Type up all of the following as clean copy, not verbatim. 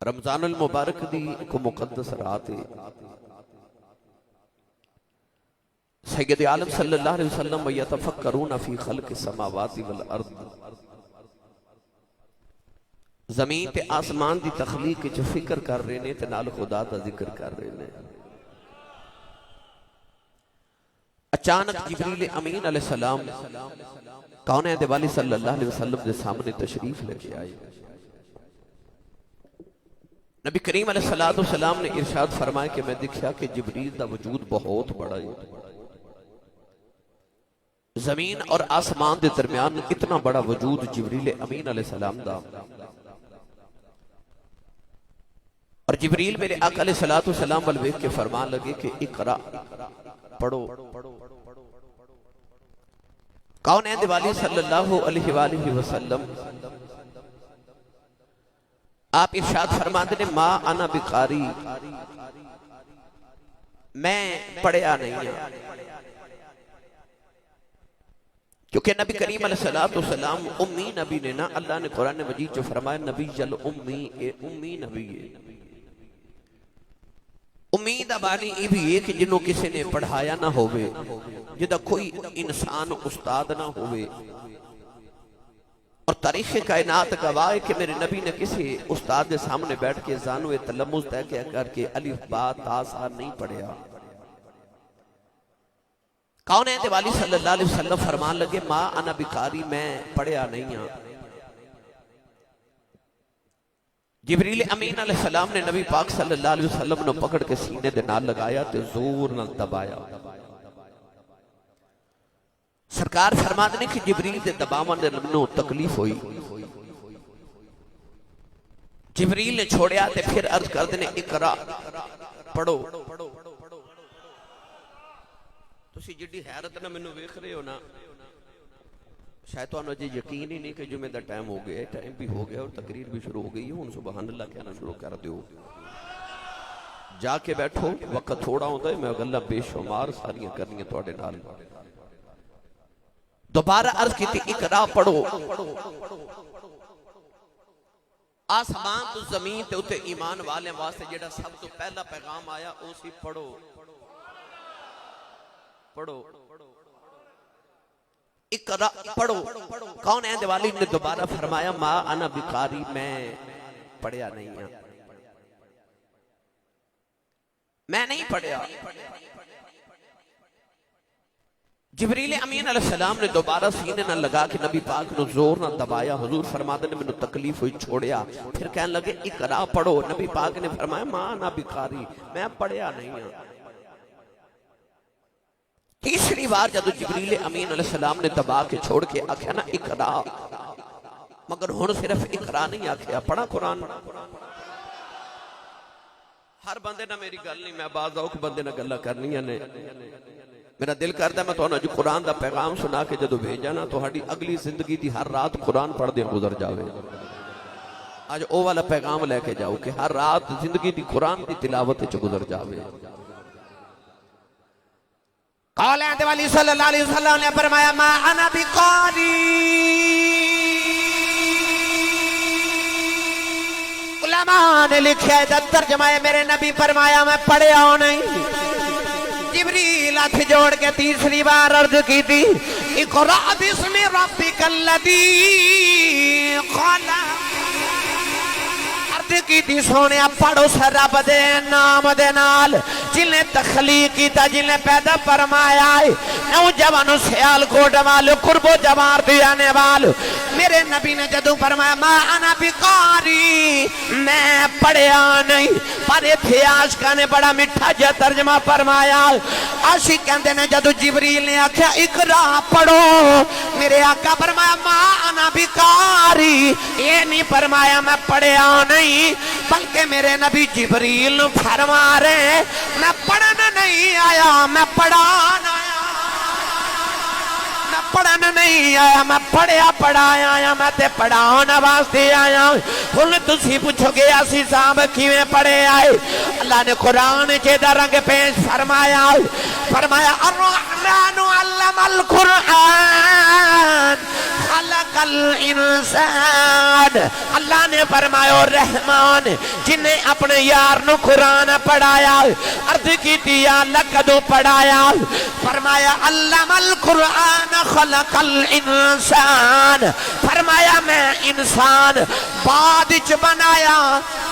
رمضان المبارک دی کو مقدس رات ہے۔ سید عالم صلی اللہ علیہ وسلم یتفکرون فی خلق السماوات والارض، زمین تے آسمان دی تخلیق جو فکر کر رہے نے تے نال خدا دا ذکر کر رہے نے۔ اچانک جبریل امین علیہ السلام کونین دے والی صلی اللہ علیہ وسلم دے سامنے تشریف لے کے آئے۔ نبی کریم علیہ السلام نے ارشاد فرمایا کہ میں دیکھا کہ جبریل دا وجود بہت بڑا ہے، زمین اور آسمان دے درمیان اتنا بڑا وجود جبریل امین علیہ السلام دا، اور جبریل میرے آقا علیہ السلام والویک کے فرمان لگے کہ اقرا پڑھو۔ کونین دے والی صلی اللہ علیہ وآلہ وسلم آپ ارشاد فرماتے ہیں ما انا بقاری، میں پڑھیا نہیں ہوں، کیونکہ نبی کریم علیہ السلام امی نبی نے نا، اللہ نے قرآن مجید جو فرمایا نبی جل امی، امی نبی ہے۔ امید آبانی یہ بھی ہے کہ جنہوں کسی نے پڑھایا نہ ہوئے، جدہ کوئی انسان استاد نہ ہوئے، اور تاریخ کائنات گواہ ہے کہ میرے نبی نے کسی استاد کے سامنے بیٹھ کے زانو تلمذ طے کر کے الف با تا سا نہیں پڑھیا۔ کونین دے والی صلی اللہ علیہ وسلم فرمان لگے ما انا بقاری، میں پڑھیا نہیں ہوں۔ جبریل امین علیہ السلام نے نبی پاک صلی اللہ علیہ وسلم نے پکڑ کے سینے دے نال لگایا تے زور نال دبایا۔ سرکار فرماتے ہیں کہ جبریل دے دباواں دے نال تکلیف ہوئی، جبریل نے چھوڑیا تے پھر عرض کر دینے اقرا پڑھو۔ تسی جڑی حیرت نہ مینوں ویکھ رہے ہو نا، شاید تو انہوں نے یقین ہی نہیں کہ جمعہ دا ٹائم ہو گیا، ٹائم بھی ہو گیا اور تقریر بھی شروع ہو گئی ہے، ان سبحان اللہ کہنا شروع کر دیو۔ جا کے بیٹھو، وقت تھوڑا ہوتا ہے، میں گلہ بے شمار ساریاں کرنی ہیں توڑے نال۔ دوبارہ عرض کی تھی اقرا پڑھو۔ آسمان تو زمین تے اتے ایمان والے واسطے جڑا سب تو پہلا پیغام آیا اسی پڑھو پڑھو اقرا پڑھو۔ کونین دے والی نے دوبارہ فرمایا ما انا بقاری، میں پڑھیا نہیں ہوں، میں نہیں پڑھیا۔ جبریل امین علیہ السلام نے دوبارہ سینے نہ لگا کہ نبی پاک نے زور نہ دبایا، حضور فرماتے نے میں تکلیف ہوئی چھوڑیا، پھر کہنے لگے اقرا پڑھو۔ نبی پاک نے فرمایا ما انا بقاری، میں پڑھیا نہیں ہوں۔ تیسری بار جب جبریل امین علیہ السلام نے دبا کے چھوڑ کے آکھیا نا اقرا، مگر ہن صرف اقرا نہیں آکھیا، پڑھا قرآن۔ ہر بندے نہ میری گل نہیں، میں بعض اوقات بندے نہ گلہ کرنی ہے، میرا دل کرتا ہے میں تو جو قرآن دا پیغام سنا کے جدو بھیجا نا تو ہاڑی اگلی زندگی دی ہر رات قرآن پڑھ دے گزر جاوے۔ آج او والا پیغام لے کے جاؤ کہ ہر رات زندگی دی قرآن دی تلاوت چ گزر جاوے۔ کونین دے والی صلی اللہ علیہ وسلم نے فرمایا ما انا بقاری، علماء نے لکھا ہے ترجمہ ہے میرے نبی فرمایا میں پڑھیا ہوں نہیں۔ جبریل ہاتھ جوڑ کے تیسری بار عرض کی تھی اقرا بسم ربک الذی خلق، کی تھی سونے پڑھو سر رب دے نام دے نال جن نے تخلیق کیتا، جن نے پیدا فرمایا ہے، نو جوانو سیال کوٹ والو قرب و جوار دیانے والو۔ میرے نبی نے جدو فرمایا ما انا بقاری، میں پڑھیا نہیں، پر اتھے عاشقہ نے بڑا مٹھا جا ترجمہ فرمایا۔ عاشق کہندے نے جدو جبریل نے آکھیا اقرا پڑھو، میرے آقا فرمایا ما انا بقاری، یہ نہیں فرمایا میں پڑھیا نہیں، بلکہ میرے نبی جبریل فرما رہے میں پڑھنا نہیں آیا، میں پڑھانا آیا، میں پڑھنا نہیں آیا، میں پڑھیا پڑھایا آیا، میں تے پڑھانا واسطے آیا۔ ہن تسی پوچھو گے اسی صاحب کیویں پڑھے آئے؟ اللہ نے قرآن چیدہ رنگ پیش فرمایا، فرمایا الرحمن علم القرآن خلق الانسان اللہ نے فرمایا رحمان جنہیں اپنے یار نو قرآن پڑھایا عرض کی یا اللہ کدو پڑھایا فرمایا علم القرآن خلق الانسان فرمایا میں انسان بعد چ بنایا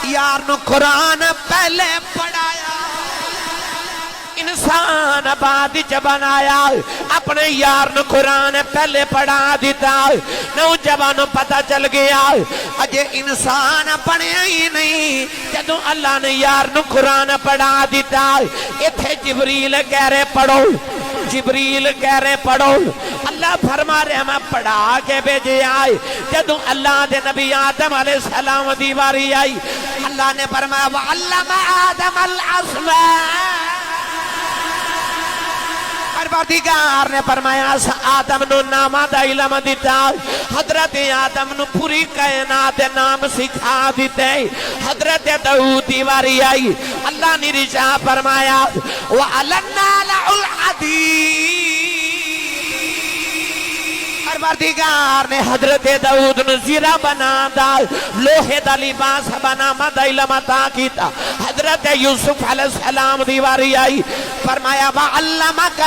یار نو قرآن پہلے پڑھایا انسان بعد چ بنایا اپنے یار نو قرآن پہلے پڑھا دیتا نوجوانوں پتہ چل گیا اجے انسان بنیا ہی نہیں جدو اللہ نے یار نو قرآن پڑھا دیتا ایتھے جبریل کہہ رہے پڑھو جبریل کہہ رہے پڑھو اللہ فرما رہے میں پڑھا کے بھیجے آئے جدو اللہ دے نبی آدم علیہ السلام دیواری آئی اللہ نے فرمایا وَعَلَّمَ آدم الْأَسْمَاءَ پروردگار نے فرمایا آدم نو نامہ دا علم دیتا حضرت آدم نو پوری کائنات نام سکھا دیتے حضرت داؤد دیواری آئی اللہ نے رجا فرمایا وَعَلَنَّا لَعُ الْحَدِيدِ پروردگار نے حضرت داؤد نو زیرہ بنا دا لوہے دا لباس بنا مدہ علم عطا کیتا حضرت یوسف علیہ السلام دیواری آئی فرمایا وَعَلَّمَكَ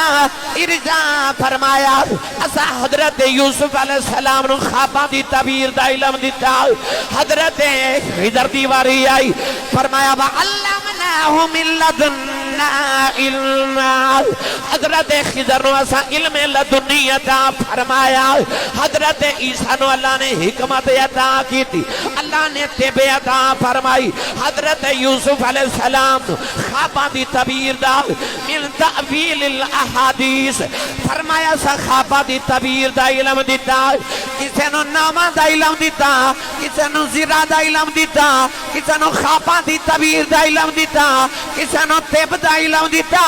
ارجا فرمایا اسا حضرت یوسف علیہ السلام نو خواباں دی تعبیر دا علم دیتا حضرت خضر دیواری آئی فرمایا وَعَلَّمْنَاهُ مِن لَدُنَّا عِلْمًا حضرت خضر نو اسا علم لدنی عطا فرمایا حضرت عیسیٰ نو اللہ نے حکمت عطا کی تھی اللہ نے طب عطا فرمائی حضرت یوسف علیہ السلام خواباں دی تعبیر دا من تعویل الاحادیث فرمایا سا خواباں دی تعبیر دا علم دیتا کسے نو نامہ دا علم دیتا کسے نو زرہ دا علم دیتا کسے نو خواباں دی تعبیر دا علم دیتا کسے نو طب دا علم دیتا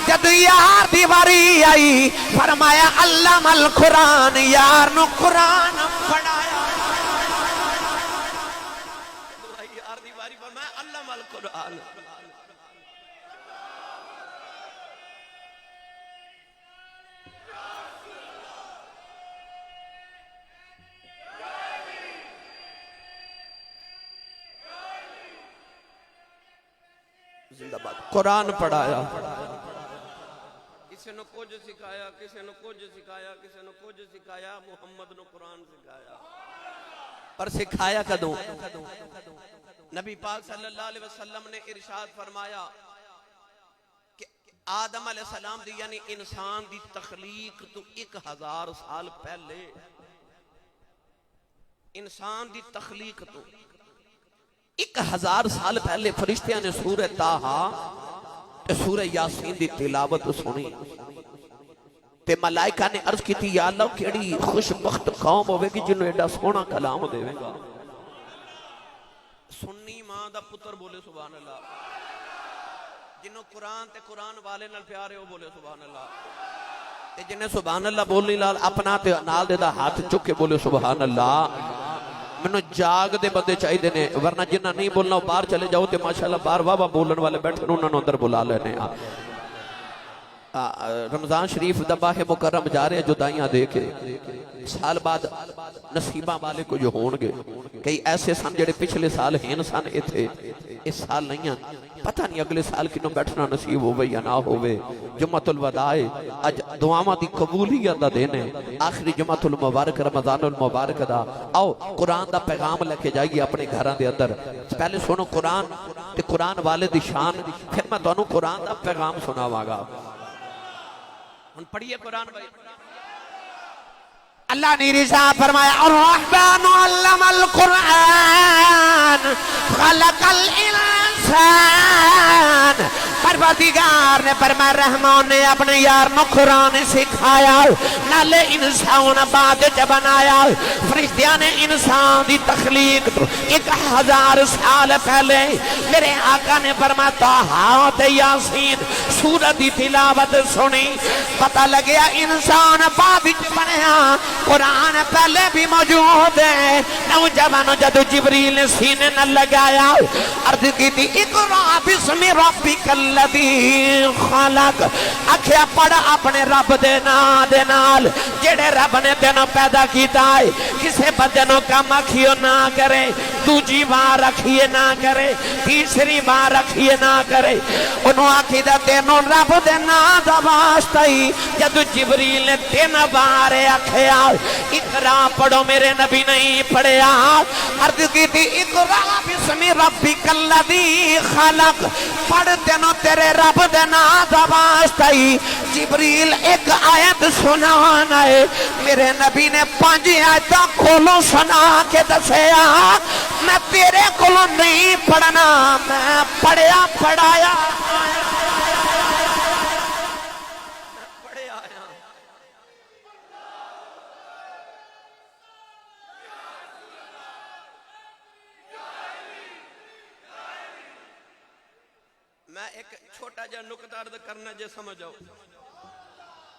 جد یار دیواری آئی فرمایا علم القرآن یار نو قرآن پڑھایا یار دیواری فرمایا علم القرآن قرآن پڑھایا کسی نے کچھ سکھایا کسی نے کچھ سکھایا کسی نے کچھ سکھایا محمد نے قرآن سکھایا پر سکھایا کدوں نبی پاک صلی اللہ علیہ وسلم نے ارشاد فرمایا کہ آدم علیہ السلام دی یعنی انسان دی تخلیق تو 1000 سال پہلے انسان دی تخلیق تو 1000 سال پہلے فرشتیاں نے سورہ تاہا تے سورہ یاسین دی تلاوت سنی تے ملائکہ نے عرض کی تھی یا اللہ کیڑی خوشبخت قوم ہوئے گی جنہوں ایڈا سونا کلام دے گا سنی ماں دا پتر بولے سبحان اللہ جنہوں قرآن تے قرآن والے نال پیارے ہو بولے سبحان اللہ تے جنہیں سبحان اللہ بولنے لال اپنا تے نال دے دا ہاتھ چکے بولے سبحان اللہ منو جاگ دے بندے چاہی دینے ورنہ جنہ نہیں بولنا باہر چلے جاؤ تے ماشاءاللہ باہر بابا بولن والے بیٹھے انہوں نے اندر بلا لینے رمضان شریف دباہ مکرم جا رہے جدائیاں دے کے سال بعد نصیبہ والے کو جو ہونگے کئی ایسے سن جڑے پچھلے سال ہیں سن تھے اس سال نہیں ہیں پتہ نہیں اگلے سال کنوں بیٹھنا نصیب ہوئے یا نہ ہوئے جمعۃ الوداع اج دعاواں دی قبولیت دا دینے آخری جمعۃ المبارک رمضان المبارک دا آؤ قرآن دا پیغام لے کے جائیے اپنے گھراں دے اندر پہلے سنو قرآن تے قرآن والے دی شان پھر میں تانوں قرآن دا پیغام سناواں گا ہن پڑھیے قرآن بھائی اللہ نے رضا فرمایا الرحمن علم القرآن خلق الانسان پروردگار نے فرمایا رحمان نے اپنے یار نو قرآن سکھایا نالے انسان بعد جب بنایا فرشتیاں نے انسان دی تخلیق تو 1000 سال پہلے میرے آقا نے فرمایا طٰہٰ تے یاسین سورت دی تلاوت سنی پتہ لگیا انسان بعد وچ بنیا قرآن پہلے بھی موجود ہے نوجوان جدو جبریل نے سینے نہ لگایا عرض کی تھی اقرا بسم ربک الذی خلق آکھیا پڑھ اپنے رب دے نام دے نال جڑے رب نے تینوں پیدا کیتا ہے کسے بندے نو کم آکھیو نہ کرے دوجی بار رکھیے نہ کرے تیسری بار رکھیے نہ کرے انہوں آکھیدہ تینوں رب دے نام دا واسطہ ہی جدو جبریل نے 3 بار آکھیا اقرا پڑھو میرے نبی نہیں پڑھیا عرض کی تھی اقرا بسم ربک الذی خلق پڑھ تینوں تیرے رب دے نام دا واسطہ ہی جبریل ایک آیت سنانا ہے میرے نبی نے 5 آیتاں کھولوں سنا کے دسیا میں تیرے کھولوں نہیں پڑھنا میں پڑھیا پڑھایا میں ایک چھوٹا جا نکتہ عرض کرنا جے سمجھ آؤ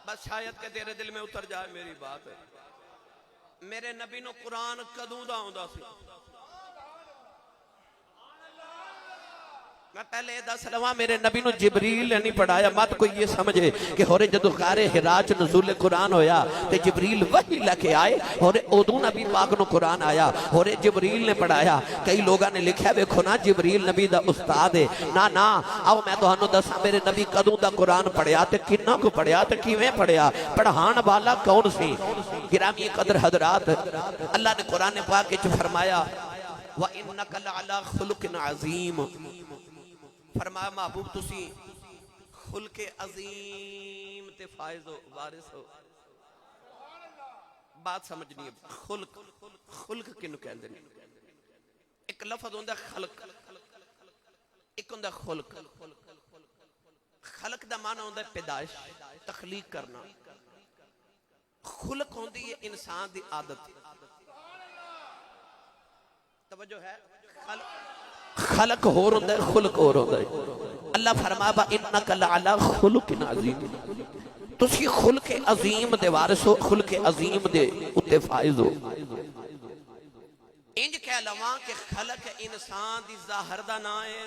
بس شاید کہ تیرے دل میں اتر جائے میری بات ہے میرے نبی نو قرآن کدوں دا ہوندا سی میں پہلے دس لواں میرے نبی نو جبریل نے نہیں پڑھایا مت کوئی یہ سمجھے کہ ہورے جدو غار حراء نزول قرآن ہویا تے جبریل وحی لے کے آئے ہورے ادوں نبی پاک نو قرآن آیا ہورے جبریل نے پڑھایا کئی لوگاں نے لکھیا ویکھو نا جبریل نبی دا استاد ہے نا آؤ میں تہانوں دساں میرے نبی کدوں دا قرآن پڑھیا تے کنا کو پڑھیا تے کیویں پڑھیا پڑھان والا کون سی گرامی قدر حضرات اللہ نے قرآن پاک وچ فرمایا وَإِنَّكَ لَعَلَىٰ خُلُقٍ عَظِيمٍ فرمایا محبوب تسی خلق عظیم تے فائز ہو وارث ہو بات سمجھنی ہے خلق کنو کہندے نہیں ایک لفظ ہوندہ خلق ایک ہوندہ خلق خلق دا معنی ہوندہ پیدائش تخلیق کرنا خلق ہوندی ہے انسان دی عادت توجہ ہے خلق ہو رہا ہے خلق ہو رہا ہے اللہ فرمایا وَإِنَّكَ لَعَلَىٰ خُلُقٍ عَظِيمٍ تسی خلق عظیم دے وارث ہو خلق عظیم دے اتے فائز ہو انج کہہ لواں کہ خلق انسان دی ظاہر دا نا ہے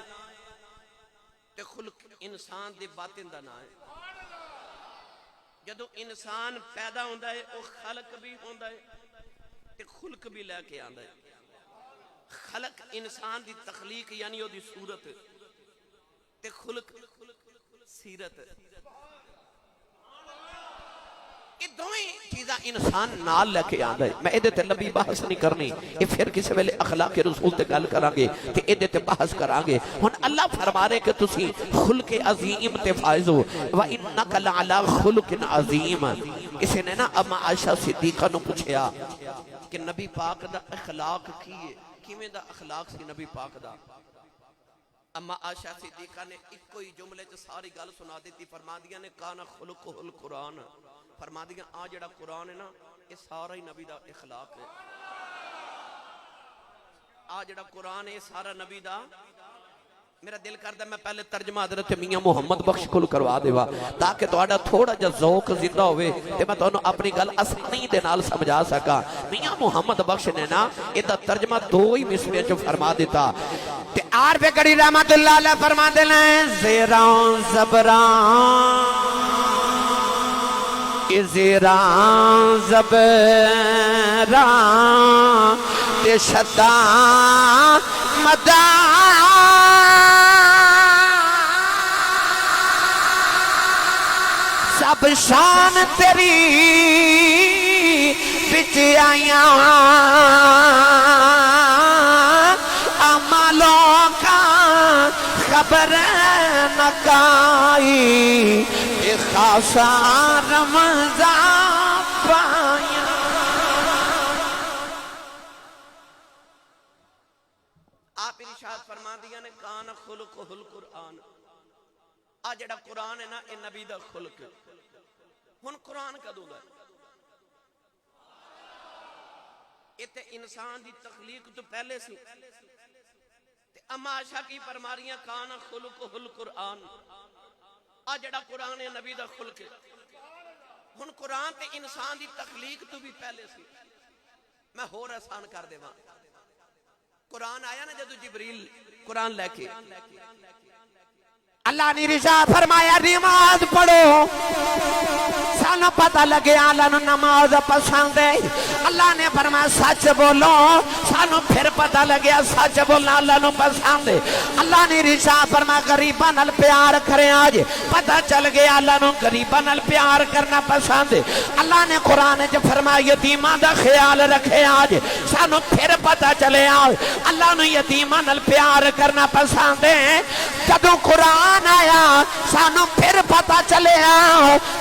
تے خلق انسان دی باطن دا نا ہے جدو انسان پیدا ہوندہ ہے وہ خلق بھی ہوندہ ہے تے خلق بھی لے کے آندہ ہے خلق انسان دی تخلیق یعنی وہ دی صورت تے خلق سیرت یہ دوئیں چیزاں انسان نال لے کے آندہ ہے میں ایدے تے لمبی بحث نہیں کرنی یہ پھر کسی ویلے اخلاق رسول تے گل کرانگے تے ایدے تے بحث کرانگے ہن اللہ فرما رہے کہ تسی خلق عظیم تے فائز ہو وَإِنَّكَ لَعَلَىٰ خُلُقٍ عَظِيمٍ کسی نے نا اما عائشہ صدیقہ نو پوچھیا کہ نبی پاک دا اخلاق کیے کیویں دا اخلاق سی نبی پاک دا اما عائشہ صدیقہ نے ایک کوئی جملے چ ساری گل سنا دیتی فرما دیا نے کانا خلقہ القرآن فرما دیا جڑا قرآن ہے نا یہ سارا ہی نبی دا اخلاق ہے جڑا قرآن ہے یہ سارا نبی دا میرا دل کردہ میں پہلے ترجمہ حضرت میاں محمد بخش کو کروا دے تاکہ تہاڈا تھوڑا جا ذوق زندہ ہوئے تے میں تانوں اپنی گل آسانی دے نال سمجھا سکا میاں محمد بخش نے نا یہ ترجمہ 2 ہی مصرے چ فرما دیتا تے عارف گڑی رحمت اللہ علیہ فرما دینا ہے زیران زبران زیران زبران تے شدان مدان سب شان تیری بچ آیاں عملوں کا خبر نہ کائی اے خاصا رمضان پایا آپ ارشاد فرما دیا نے کان خلقہ القرآن جڑا قرآن ہے نا اے نبی دا خلق ہن قرآن کدوں دا تے انسان دی تخلیق تو پہلے سی تے اما عائشہ کی فرماریاں کان خلقہ القرآن آ جڑا قرآن ہے نبی دا خلق ہے ہن قرآن تے انسان دی تخلیق تو بھی پہلے سی میں ہور آسان کر دے ماں قرآن آیا نا جدو جبریل قرآن لے کے اللہ نے رشاد فرمایا نماز پڑھو سانو پتہ لگے اللہ نو نماز پسند ہے اللہ نے فرمایا سچ بولو سانو پھر پتہ لگیا سچ بولنا اللہ نو پسند ہے اللہ نے رشاد فرمایا غریباں نال پیار کرے آج پتہ چل گیا اللہ نو غریباں نال پیار کرنا پسند ہے اللہ نے قرآن وچ فرمایا یتیماں دا خیال رکھے آج سانو پھر پتہ چلے آج اللہ نو یتیماں نال پیار کرنا پسند ہے جدوں قرآن آیا سانو پھر پتہ چلے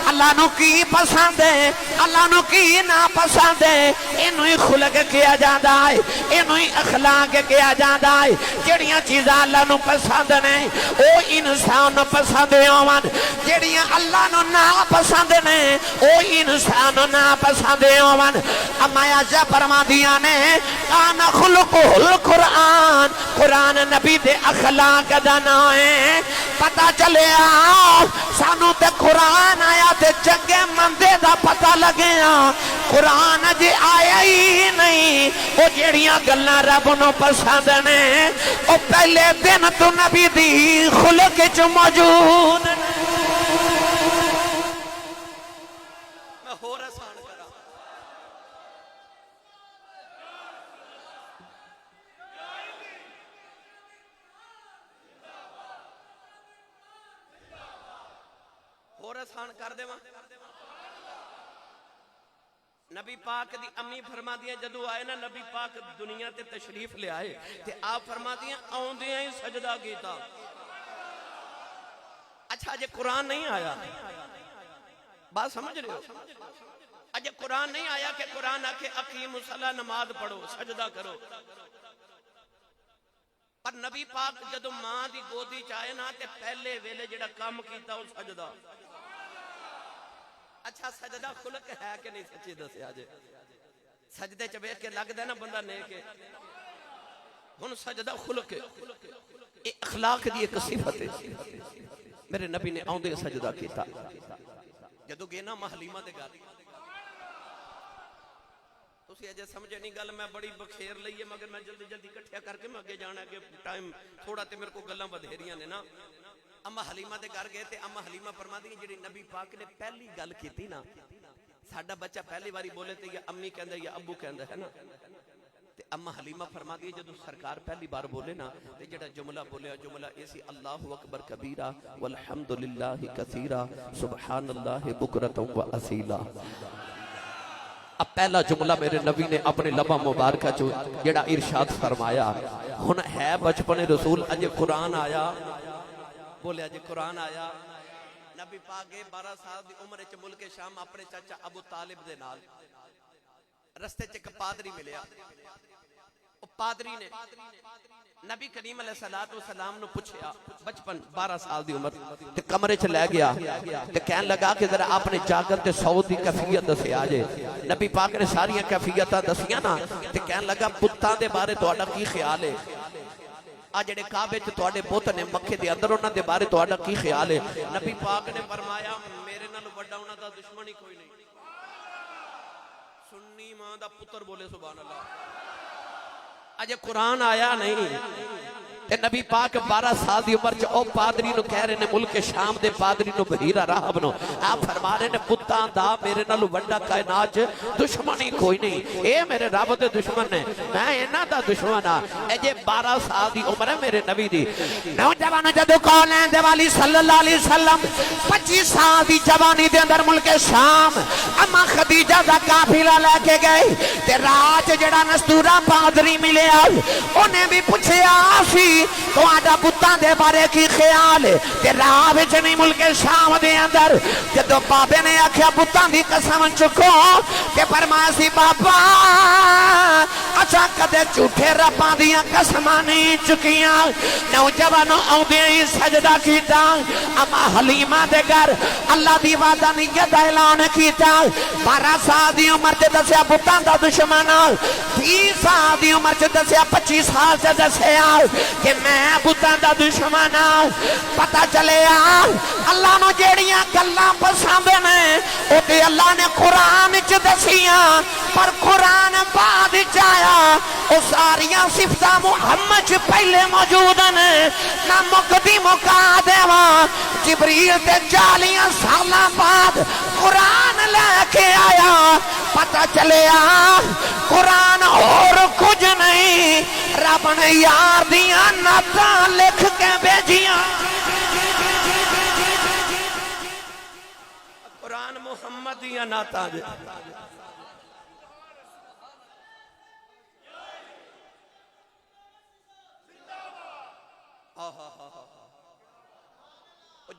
اللہ نو کی پسند ہے اللہ نو کی نا پسند ہے انہی خلق کیا جاندہ ہے انہی اخلاق کیا جاندہ ہے جڑیاں چیزاں اللہ نو پسند نہیں او انسان نو پسند ہوون جڑیاں اللہ نو نا پسند نہیں او انسان نو نا پسند ہوون اما یا فرما دیا نے کان خلق القرآن قرآن نبی دے اخلاق دا نام ہے پتہ چلے سانو تے قرآن آیا تے چنگے مندے دا پتہ لگے قرآن جی آیا ہی نہیں وہ جیڑیاں گلنا رب نو پسند نے وہ پہلے دن تو نبی دی خلق وچ موجود میں ہور آسان کرا اور آسان کر دے وہاں نبی پاک دی امی فرما دیا جدو آئے نا نبی پاک دنیا تے تشریف لے آئے تے آپ فرما دیا آن دیا ہی سجدہ کیتا اچھا جے قرآن نہیں آیا بات سمجھ رہے ہو اجے قرآن نہیں آیا کہ قرآن آکے اقیم الصلاۃ نماز پڑھو سجدہ کرو پر نبی پاک جدو ماں دی گودی چاہے نا تے پہلے ویلے جڑا کام کیتا وہ سجدہ اچھا سجدہ خلق ہے کہ نہیں سچی دسے آجے سجدے چبے کے لگ دے نا بندہ نیک ہے ہن سجدہ خلق ہے اخلاق دی ایک صفت ہے میرے نبی نے آن دے سجدہ کیتا جدو گے نا محلیمہ دے گا تسی اجے سمجھے نہیں گل میں بڑی بخیر لئیے مگر میں جلدی جلدی کٹھیا کر کے میں آگے جانا ہے کہ ٹائم تھوڑا تے میرے کو گلاں بدھیریاں نے نا اما حلیمہ دے گھر گئے تے اما حلیمہ فرما دی جڑی نبی پاک نے پہلی گل کی تھی نا ساڈا بچہ پہلی باری بولے تے یا امی کہندا یا ابو کہندا ہے نا تے اما حلیمہ فرما دی جدو سرکار پہلی بار بولے نا تے جڑا جملہ بولے جملہ ایسی اللہ اکبر کبیرہ والحمدللہ کثیرہ سبحان اللہ بکرۃ و اصیلا اب پہلا جملہ میرے نبی نے اپنے لبا مبارکہ جو جڑا ارشاد فرمایا ہن ہے بچپن رسول اجے قرآن آیا بولے اجے قرآن آیا نبی پاک گئے 12 سال دی عمر وچ ملک شام اپنے چاچا ابو طالب دے نال رستے چ ایک پادری ملیا او پادری نے نبی کریم علیہ السلام نو پوچھیا بچپن 12 سال دی عمر تے کمرے چ لے گیا تے کہن لگا کہ ذرا اپنے جاگر تے سو دی کیفیت دسے آجے نبی پاک نے ساری کیفیتاں دسیاں نا تے کہن لگا پتاں دے بارے تہاڈا کی خیال ہے آ جڑے کعبے تے تہاڈے بت نے مکے دے اندر انہاں دے بارے تہاڈا کی خیال ہے نبی پاک نے فرمایا میرے نال بڑا انہاں دا دشمن ہی کوئی نہیں سنی ماں دا پتر بولے سبحان اللہ اجے قرآن آیا نہیں تے نبی پاک 12 سال دی عمر چ او پادری نو کہہ رہے نے ملک شام دے پادری نو بحیرہ راہب نو آپ فرما رہے نے پتاں دا میرے نالو وڈا کائنات دشمن ہی کوئی نہیں اے میرے رب دے دشمن نے میں انہاں دا دشمن ہاں اے جے 12 سال دی عمر ہے میرے نبی دی نوجوان جدو کونین دے والی صلی اللہ علیہ وسلم 25 سال دی جوانی دے اندر ملک شام اما خدیجہ دا قافلہ لے کے گئے تے رات جڑا نستورا پادری ملے انہیں بھی پوچھے آفی تو آڈا بتاں دے بارے کی خیال ہے کہ راہ وچ نہیں ملک شام دے اندر جدو بابے نے آکھیا بتاں دی قسم چکو کہ فرمایا سی بابا اچھا کدے جھوٹے رباں دیاں قسماں نہیں چکیاں نوجوان آؤندے ہی سجدہ کیتا اما حلیمہ دے گھر اللہ دی وحدانیت دا اعلان کیتا 12 سال دی عمر تے دسیا بتاں دا دشمن 20 سال دی عمر تے دسیا 25 سال تے دسیا کہ میں بتاں دا دشمن پتہ چلیا اللہ نو جیڑیاں گلاں پسند نے او تے اللہ نے قرآن وچ دسیاں پر قرآن بعد وچ آیا او ساریاں صفتاں محمد چ پہلے موجود نے نہ مقدی مکا دیواں جبریل تے 40 سالاں بعد قرآن لے کے آیا پتہ چلیا قرآن اور کچھ نہیں رب نے یار دیاں نعتاں لکھ کے بھیجیاں قرآن محمد دیاں نعتاں دے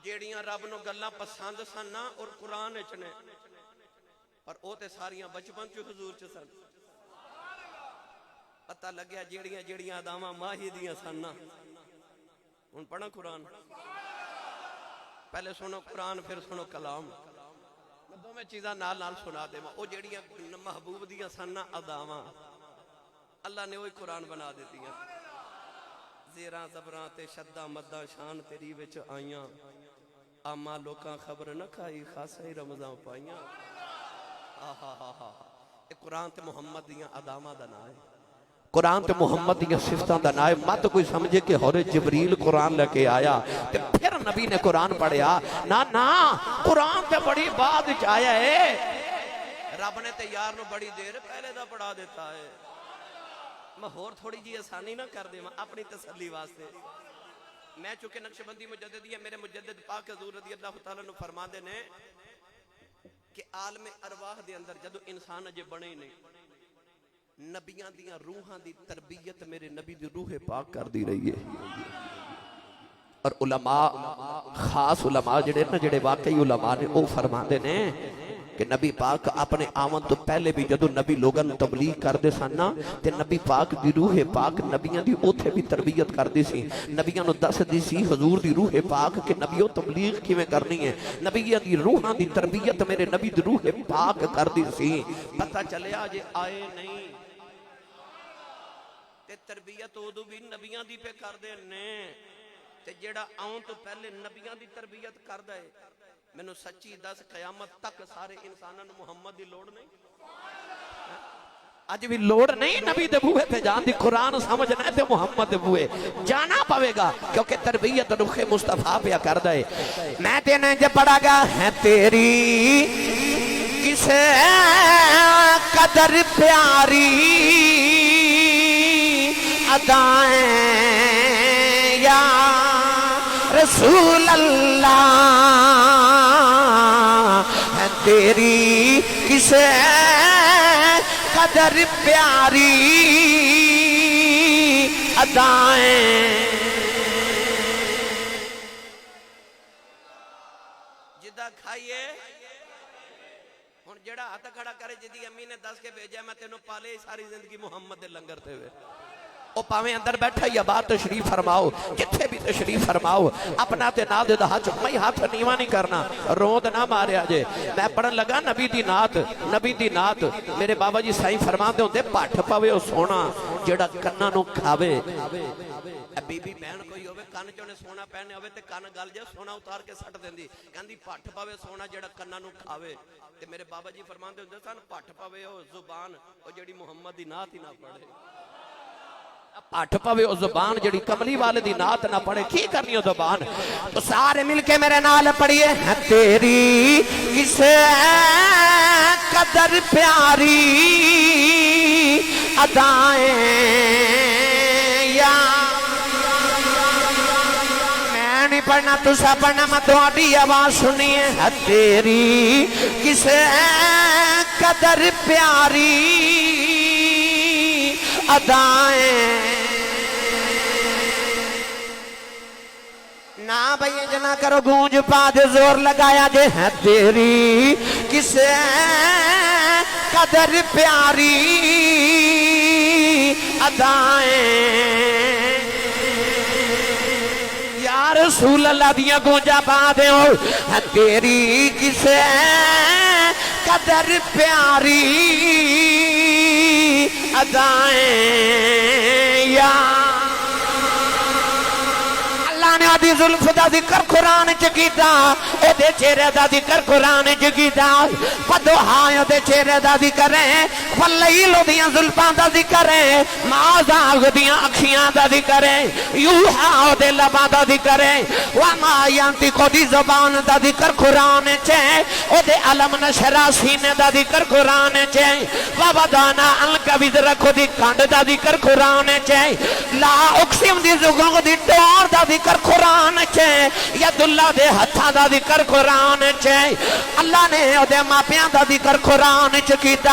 جیڑیاں رب نو گلاں پسند سن نا اور قرآن وچ نے پر او تے ساریاں بچپن چ حضور چ سن پتہ لگیا جیڑیاں جیڑیاں اداواں ماہی دیاں سن نا ہن پڑھا قرآن پہلے سنو قرآن پھر سنو کلام میں دوویں چیزاں نال نال سنا دیواں او جیڑیاں محبوب دیاں سن نا اداواں اللہ نے وہی قرآن بنا دیتیاں زیراں زبراں تے شدہ مدہ شان تیری وچ آئیاں آما لوکاں خبر نہ کھائی خاصا ہی رمضان پائیاں اے قرآن تے محمد دیاں ادامہ دا نام ہے قرآن تے محمد دیاں صفتاں دا نام ہے مت کوئی سمجھے کہ ہورے جبریل قرآن لے کے آیا تے پھر نبی نے قرآن پڑھیا نا قرآن تے بڑی بعد وچ آیا ہے رب نے تے یار نو بڑی دیر پہلے دا پڑھا دیتا ہے میں ہور تھوڑی جی آسانی نہ کر دے اپنی تسلی واسطے میں چونکہ نقشبندی مجددی ہے میرے مجدد پاک حضور رضی اللہ تعالیٰ نے فرما دے نے کہ عالم ارواح دے اندر جدو انسان اجے بنے نہیں نبیاں دیاں روحاں دی تربیت میرے نبی دی روح پاک کر دی رہی ہے اور علماء خاص علماء جڑے واقعی علماء نے وہ فرما دے نے کہ نبی پاک اپنے آمن تو پہلے بھی جدو نبی لوگاں تبلیغ کر دے سن نا تے نبی پاک دی روح پاک نبیاں دی اوتھے بھی تربیت کر دی سی نبیاں نو دس دی سی حضور دی روح پاک کہ نبیوں تبلیغ کیویں کرنی ہے نبیاں دی روحاں دی تربیت میرے نبی دی روح پاک کر دی سی پتہ چلیا جے آئے نہیں تے تربیت ادو بھی نبیاں دی پہ کر دے نے تے جیڑا آؤں تو پہلے نبیاں دی تربیت کر دے میں نو سچی دس قیامت تک سارے انسانوں محمد دی لوڑ نہیں اج بھی لوڑ نہیں نبی دے بوئے تے جان دی قرآن سمجھنا ہے تے محمد دے بوئے جانا پاوے گا کیونکہ تربیت رخ مصطفیٰ پہ کر دے میں تینے جب پڑھا گا ہے تیری کسے قدر پیاری ادائیں یا رسول اللہ ہے تیری کسے قدر پیاری ادائیں جدہ کھائیے ہن جڑا ہاتھ کھڑا کرے جدی امی نے دس کے بھیجا میں تینوں پالے ساری زندگی محمد دے لنگر تے ہوئے او پاویں اندر بیٹھا یا باہر تشریف فرماؤ جتھے بھی تشریف فرماؤ اپنا تے نات دا میں ہاتھ نیواں نہیں کرنا روند نہ ماریا جے میں پڑھن لگا نبی دی نات میرے بابا جی سائیں فرماندے ہوندے پٹھ پاوے او سونا جڑا کناں نو کھاوے بی بی بہن کوئی ہوے کان چوں نے سونا پہنے ہوے تے کان گل جے سونا اتار کے سٹ دیندی کہندی پٹھ پاوے سونا جڑا کناں نو کھاوے تے میرے بابا جی فرماندے ہوندے سن پٹھ پاوے او زبان او جڑی محمد دی نات ہی نہ پڑھے پٹھ پاوے او زبان جڑی کملی والے دی نات نہ پڑھے کی کرنی او زبان تو سارے مل کے میرے نال پڑھیے تیری کسے قدر پیاری ادائیں یا میں نہیں پڑھنا تسا پڑھنا میں تہاڈی آواز سنیے تیری کسے قدر پیاری ادائیں نہ بھئی جنا کرو گونج پا دے زور لگایا جے ہے تیری کسے قدر پیاری ادائیں یا رسول اللہ دیاں گونجا پا دے ہو تیری کسے قدر پیاری ادائیں یا اللہ نے آدھی ظلف دا ذکر قرآن چکیتا او دے چہرے دا ذکر قرآن چکیتا پدو ہائیں دے چہرے دا ذکر ہے واللیل دیاں ظلفان دا ذکر ہے معاذاغ دیاں اکھیاں دا ذکر ہے یوحا دے لبا دا ذکر ہے وما ینطق دی زبان دا ذکر قرآن چے او دے علم نشرا سینے دا ذکر قرآن چے ووضعنا عنک وزرک دی کانڈ دا ذکر قرآن چے لا اقسم دی زگوں دی ٹور دا ذکر قرآن چے ید اللہ دے ہتھا دا ذکر قرآن چے اللہ نے او دے ماپیاں دا ذکر قرآن چکیتا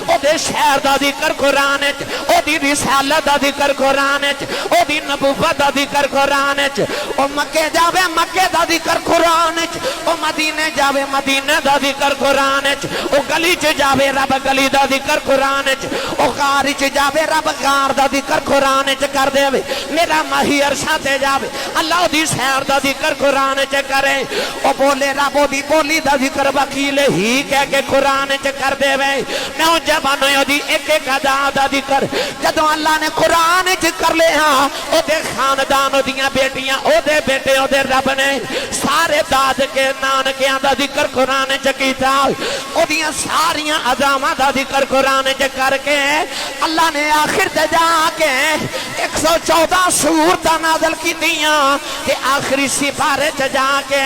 او دے شہر دا ذکر قرآن چ او دی رسالت دا ذکر قرآن چ او دی نبوت دا ذکر قرآن چ او مکے جاوے مکے دا ذکر قرآن چ او مدینے جاوے مدینے دا ذکر قرآن چ او گلی چ جاوے رب گلی دا ذکر قرآن چ او غار چ جاوے رب غار دا ذکر قرآن چ کر دے میرا ماہی عرشہ تے جاوے اللہ دی سیر دا ذکر قرآن چ کرے او بولے رب دی بولی دا ذکر وکیل ہی کہہ کے قرآن چ کر دے وے نوجوانوں دی ایک ایک ادا دا ذکر جدوں اللہ نے قرآن چ کر لے ہاں او دے خاندان دیاں بیٹیاں او دے بیٹے او دے رب نے سارے داد کے نانکیاں دا ذکر قرآن چ کیتا او دیاں ساریاں اداواں دا ذکر قرآن چ کر کے اللہ نے آخر تے جا کے 114 سورتاں نازل کیتیاں کہ آخری سپارے چ جا کے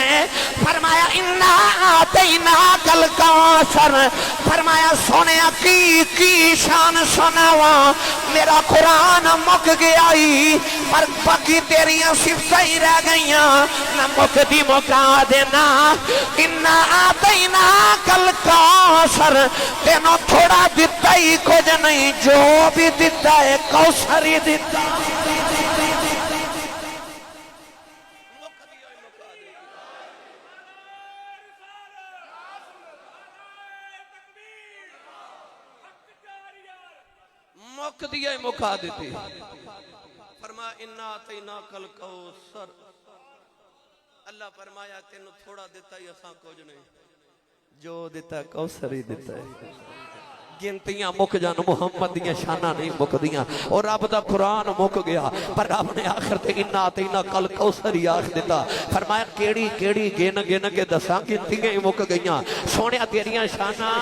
فرمایا انا آتیناک الکوثر فرمایا سونیا کی شان سناوا میرا قرآن مک گیا ہی پر باقی تیریاں صفتیں ہی رہ گئیاں نہ مک دی مکا دینا انا آتیناک الکوثر تینوں تھوڑا دیتا ہی کچھ نہیں جو بھی دیتا ہے کوثر ہی دیتا مک دیا مکا دیتی فرما انا آتیناک الکوثر اللہ فرمایا تینوں تھوڑا دیتا ہی اساں کچھ نہیں جو دیتا ہے کوثر ہی دیتا ہے گنتیاں مک جان محمد دیاں شانہ نہیں مک دیاں اور رب دا قرآن مک گیا پر رب نے آخر تے انا آتیناک الکوثر ہی آخ دیتا فرمایا کیڑی کیڑی گن گن کے دساں گنتیاں ہی مک گئیاں سونے تیریاں شانہ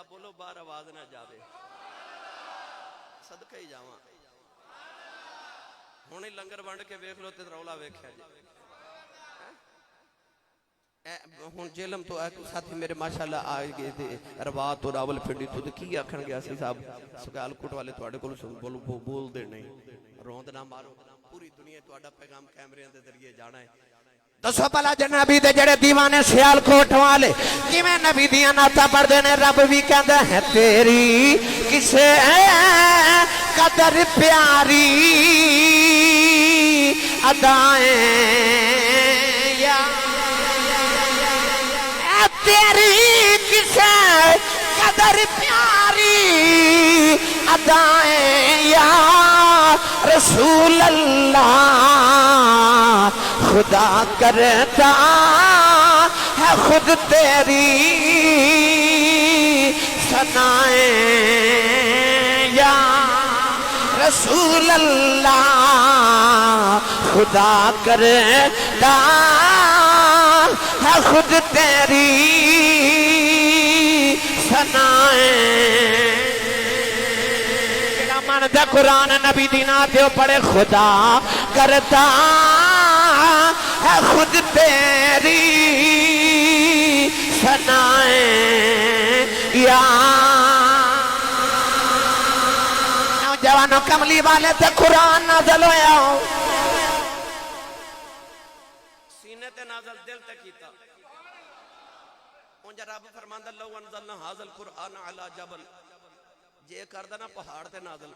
بولو بار آواز نہ جاوے صدقہ ہی جاواں ہونے لنگر بانڈ کے ویکھ لو تے رولا ویکھیا جی ہن جیلم تو ساتھی میرے ماشاءاللہ آئے گئے تھے رباط اور راول پنڈی تو کی آکھن گیا سی صاحب سگال کوٹ والے تواڈے کول بول دے نہیں روند نہ مارو پوری دنیا تواڈا پیغام کیمریاں دے ذریعے جانا ہے دسو پلا جنابی دے جڑے دیوانے سیال کوٹ والے کہ میں نبی دیاں ناتا پڑھ دینے رب بھی کہندہ ہے تیری کسے قدر پیاری ادائیں یا تیری کسے قدر پیاری ادائیں یا رسول اللہ خدا کرتا ہے خود تیری ثنائیں یا رسول اللہ خدا کرتا ہے خود تیری ثنائیں دا قرآن نبی دینا تے پڑھے خدا کرتا ہے خود تیری ثنائیں یا نوجوانوں کملی والے تے قرآن نازل ہویا سینے تے نازل دل تے کیتا اونجا رب فرماندا لو انزلنا ھذا القرآن علی جبل جے کردہ نا پہاڑ تے نازل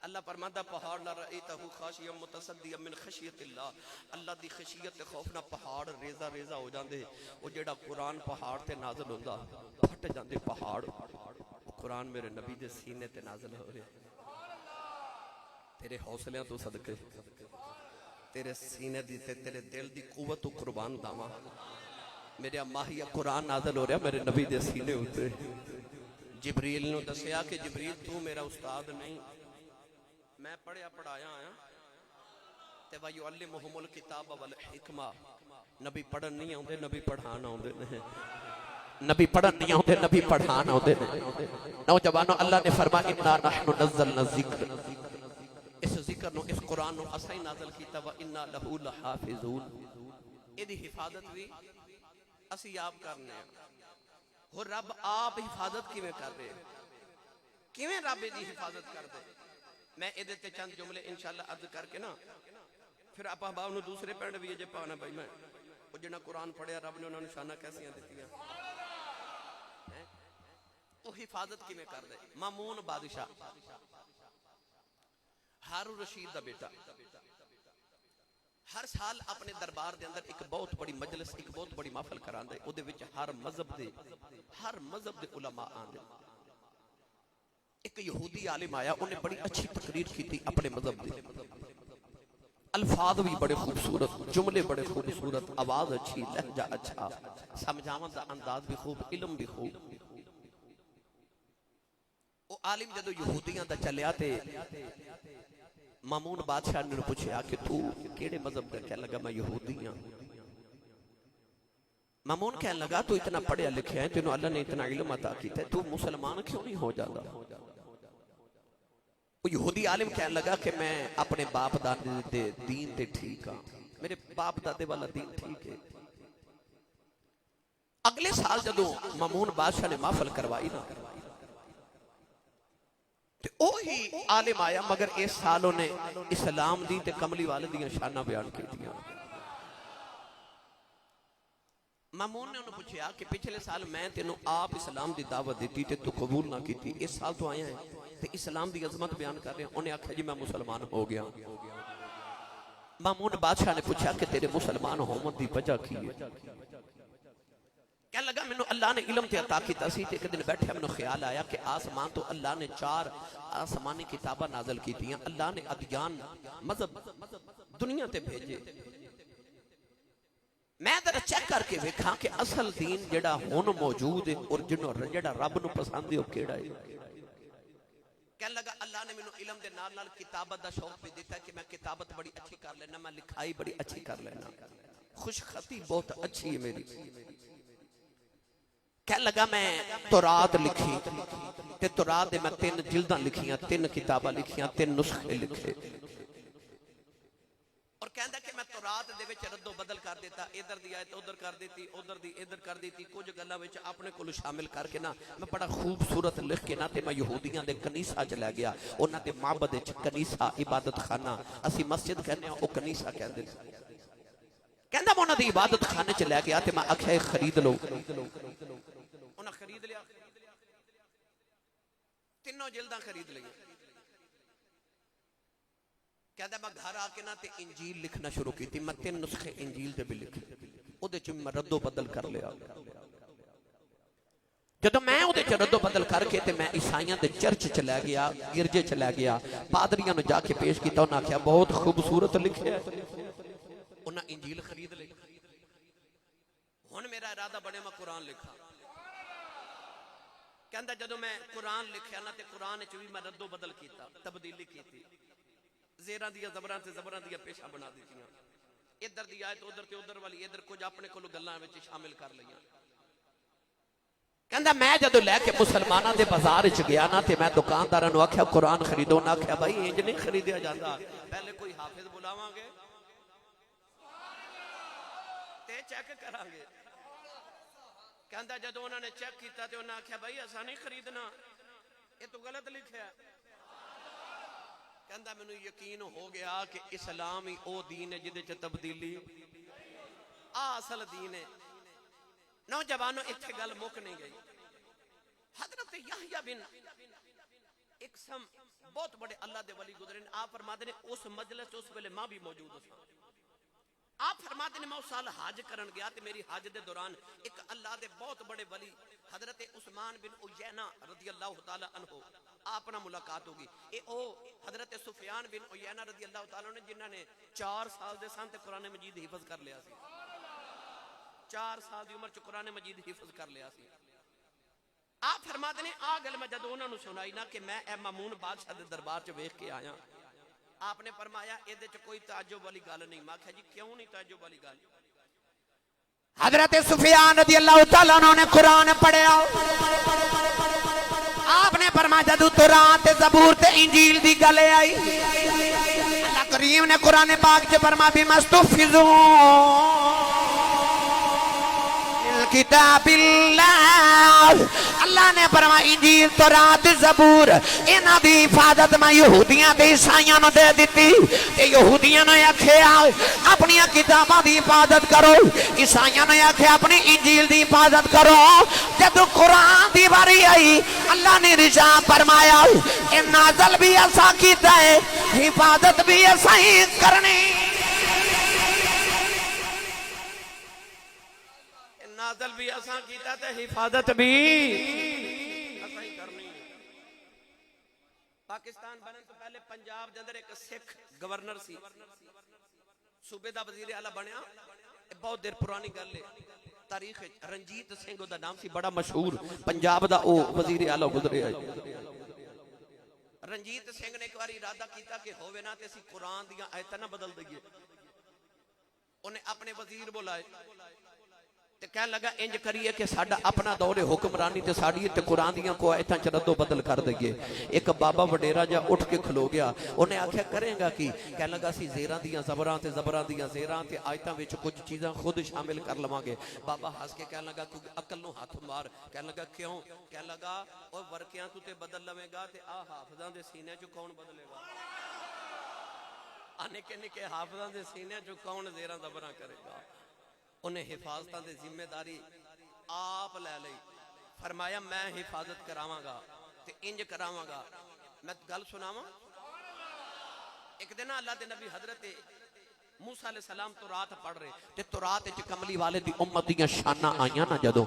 اللہ فرماتا پہاڑ نہ رأیتہ خاشعا متصدعا من خشیت اللہ، اللہ دی خشیت تے خوف نہ پہاڑ ریزہ ریزہ ہو جاندے. وہ جڑا قرآن پہاڑ تے نازل ہوندا پھٹ جاندے پہاڑ. وہ قرآن میرے نبی دے سینے تے نازل ہو رہے. تیرے حوصلیاں تو صدقے، تیرے سینے دی تے تیرے دل دی قوت تو قربان داواں. میرے ماہی قرآن نازل ہو رہا میرے نبی دے سینے ہوتے. جبریل نے دسیا کہ جبریل تو میرا استاد نہیں، میں پڑھیا پڑھایا آیا تے وَيُعَلِّمُهُمُ الْكِتَابَ وَالْحِكْمَةَ. نبی پڑھن نہیں آؤندے، نبی پڑھان آؤندے نے. نبی پڑھن نہیں آؤندے، نبی پڑھان آؤندے نے. نوجوانوں اللہ نے فرمایا اِنَّا نَحْنُ نَزَّلْنَا الذِّکْرَ، اس ذکر نو اس قرآن نو اساں ہی نازل کیتا. وَإِنَّا لَهُ لَحَافِظُونَ. اے دی حفاظت بھی اسی آپ کرنے ہیں. اور رب آپ حفاظت کیویں کر رہے کیویں رب دی حفاظت کر دے. میں ادھے تے چند جملے انشاءاللہ عرض کر کے نا پھر آپ باؤ نو دوسرے پینڈ بھی جے پانا بھائی. میں وہ جنہ قرآن پڑھیا رب نے انہوں نے شانہ کیسیاں دیتیاں. وہ حفاظت کی میں کر دے. مامون بادشاہ ہارون رشید دا بیٹا ہر سال اپنے دربار دے اندر ایک بہت بڑی مجلس، ایک بہت بڑی محفل کران دے. او دے وچ ہر مذہب دے علماء آن دے. ایک یہودی عالم آیا، انہیں بڑی اچھی تقریر کی تھی اپنے مذہب دے. الفاظ بھی بڑے خوبصورت، جملے بڑے خوبصورت، آواز اچھی، لہجہ اچھا، سمجھاون دا انداز بھی خوب، علم بھی خوب. وہ عالم جدو یہودیاں دا چلیا تے مامون بادشاہ نے پوچھا کہ تو کیڑے مذہب دا؟ کہنے لگا میں یہودی ہاں. مامون کہنے لگا تو اتنا پڑھیا لکھیا ہے، تینوں اللہ نے اتنا علم عطا کیتا ہے، تو مسلمان کیوں نہیں ہو جاتا؟ وہ یہودی عالم کہنے لگا کہ میں اپنے باپ دادے دے دین تے ٹھیک ہاں، میرے باپ دادے والا دین ٹھیک ہے. اگلے سال جدو مامون بادشاہ نے محفل کروائی نا تے اوہی عالم آیا، مگر اس سالوں نے اسلام دی تے کملی والے دیاں شانہ بیان کی دیا. مامون نے انہوں پوچھا کہ پچھلے سال میں تینوں آپ اسلام دی دعوت دیتی تے تو قبول نہ کی تھی، اس سال تو آیا ہے تے اسلام دی عظمت بیان کر رہے ہیں. انہیں آکھا جی میں مسلمان ہو گیا. مامون بادشاہ نے پوچھا کہ تیرے مسلمان ہومن دی وجہ کی ہے؟ کہنے لگا میں اللہ نے علم تے عطا کیتا سی تے ایک دن بیٹھے میں خیال آیا کہ آسمان تو اللہ نے 4 آسمانی کتابہ نازل کی تھی. اللہ نے ادیان مذہب دنیا تے بھیجے. میں ذرا چیک کر کے ویکھاں کہ اصل دین جڑا ہون موجود ہے اور جڑا رب نو پسند ہے وہ کیڑا ہے. کہنے لگا اللہ نے مینوں علم دے نال نال کتابت دا شوق بھی دیتا ہے کہ میں کتابت بڑی اچھی کر لینا، میں لکھائی بڑی اچھی کر لینا، خوش خطی بہت اچھی ہے میری. کہنے لگا میں تورات لکھی تے تورات دے میں 3 جلداں لکھیاں، 3 کتاباں لکھیاں، 3 نسخے لکھے. اور کہندا کہ میں تورات دے وچ رد و بدل کر دیتا، ادھر دی آیت ادھر کر دیتی، ادھر دی ادھر کر دیتی، کچھ گلاں وچ اپنے کول شامل کر کے نا میں بڑا خوبصورت لکھ کے نا تے میں یہودیاں دے کنیسہ چ لے گیا. انہاں دے معبد وچ کنیسہ عبادت خانہ، اسی مسجد کہنے ہاں، او کنیسہ کہندے. کہندا میں انہاں دی عبادت خانے چ لے گیا تے میں آکھیا خرید لو. انہاں خرید لیا، 3 جلداں خرید لئیاں. کہتا میں گھر آکے نا تے انجیل لکھنا شروع کی تھی. میں 3 نسخے انجیل دے بھی لکھے، او دے چ میں رد و بدل کر لیا. جدو میں او دے چ رد و بدل کر کے تے میں عیسائیاں دے چرچ چلا گیا، گرجے چلا گیا، پادریاں نو جا کے پیش کیتا. انہاں کہا بہت خوبصورت لکھے. انہاں انجیل خرید لئی. ہن میرا ارادہ بنے میں قرآن لکھا. کہندا جدو میں قرآن لکھیا نا تے قرآن وچ بھی میں رد و بدل کیتا، تبدیلی کیتی. زیراں دیا زبراں تے زبراں دیا پیشہ بنا دیتیاں، ادھر دی آیت ادھر تے ادھر والی ادھر کچھ اپنے کولو گلاں وچ شامل کر لئیاں. کہندا میں جدو لے کے مسلماناں دے بازار وچ گیا نا تے میں دکانداراں نو آکھیا قرآن خریدو. نہ آکھیا بھائی انج نہیں خریدیا جاندا، پہلے کوئی حافظ بلاواں گے تے چیک کران گے. کہندا جدو انہوں نے چیک کیتا تے انہاں آکھیا بھائی اساں نہیں خریدنا، یہ تو غلط لکھیا. کہندا مینوں یقین ہو گیا کہ اسلام ہی او دین ہے جدے چ تبدیلی اصل دین ہے. نوجوانوں اتھے گل مک نہیں گئی. حضرت یحییٰ بن ایک سم بہت بڑے اللہ دے ولی گزرے آپ فرماتے ہیں اس مجلس اس ویلے ماں بھی موجود تھا آپ فرماتے ہیں میں اس سال حج کرن گیا تے میری حج دے دوران ایک اللہ دے بہت بڑے ولی حضرت عثمان بن عیینہ رضی اللہ تعالی عنہ آپ نہ ملاقات ہوگی اے او حضرت سفیان بن عیینہ رضی اللہ تعالی عنہ جنہاں نے 4 سال دے سان تے قرآن مجید حفظ کر لیا سی 4 سال دی عمر چ قرآن مجید حفظ کر لیا سی آپ فرماتے ہیں آ گل میں جدوں انہاں نوں سنائی نا کہ میں اے مامون بادشاہ دے دربار چ ویکھ کے آیا آپ نے فرمایا ایدے چ کوئی تعجب والی گل نہیں میں کہا جی کیوں نہیں تعجب والی گل حضرت سفیان رضی اللہ تعالیٰ عنہ نے قرآن پڑھیا آپ نے فرمایا جدوں تورات تے زبور تے انجیل دی گل آئی اللہ کریم نے قرآن پاک چ فرمایا بمستحفظون کتاب اللہ اللہ نے فرمایا انجیل تورات زبور انہاں دی حفاظت میں یہودیاں تے عیسائیاں نوں دے دتی تے یہودیاں نے آکھیا اپنی کتاباں دی حفاظت کرو عیسائیاں نے آکھیا اپنی انجیل دی حفاظت کرو جب قرآن دی باری آئی اللہ نے رضا فرمایا اے نازل بھی ایسا کیتا ہے حفاظت بھی ایسا ہی کرنی نازل بھی آسان کیتا تے حفاظت بھی آسان کرنی پاکستان بنن تو پہلے پنجاب دے اندر ایک سکھ گورنر سی صوبے دا وزیر اعلیٰ بنیا بہت دیر پرانی گل ہے تاریخ رنجیت سنگھ دا نام سی بڑا مشہور پنجاب دا او وزیر اعلیٰ گزرے ہے رنجیت سنگھ نے ایک بار ارادہ کیتا کہ ہووے نا تے اسی قرآن دیاں آیتاں نہ بدل دئیے انہیں اپنے وزیر بلائے تے کہنے لگا انج کریے کہ ساڈا اپنا دور حکمرانی تے ساڈی تے قرآن دیاں کو ایتھاں چ ردو بدل کر دئیے ایک بابا وڈیرا جا اٹھ کے کھلو گیا انہیں آکھیا کریں گا کی کہنے لگا سی زیراں دیاں زبراں تے زبراں دیاں زیراں تے آیتاں وچ کچھ چیزاں خود شامل کر لواں گے بابا ہنس کے کہنے لگا عقل نو ہاتھ مار کہنے لگا کیوں کہنے لگا او ورکیاں تو تے بدل لویں گا تے آ حافظاں دے سینے چ کون بدلے گا آنے کے نکے حافظاں دے سینے چ کون زیراں زبراں کرے گا انہیں حفاظتاں دے ذمہ داری آپ لے لئی فرمایا میں حفاظت کراواں گا تے انج کراواں گا میں گل سناواں ایک دن اللہ دے نبی حضرت موسیٰ علیہ السلام تورات پڑھ رہے تے تورات وچ کملی والے دی امت دیاں شاناں آئیاں نا جدوں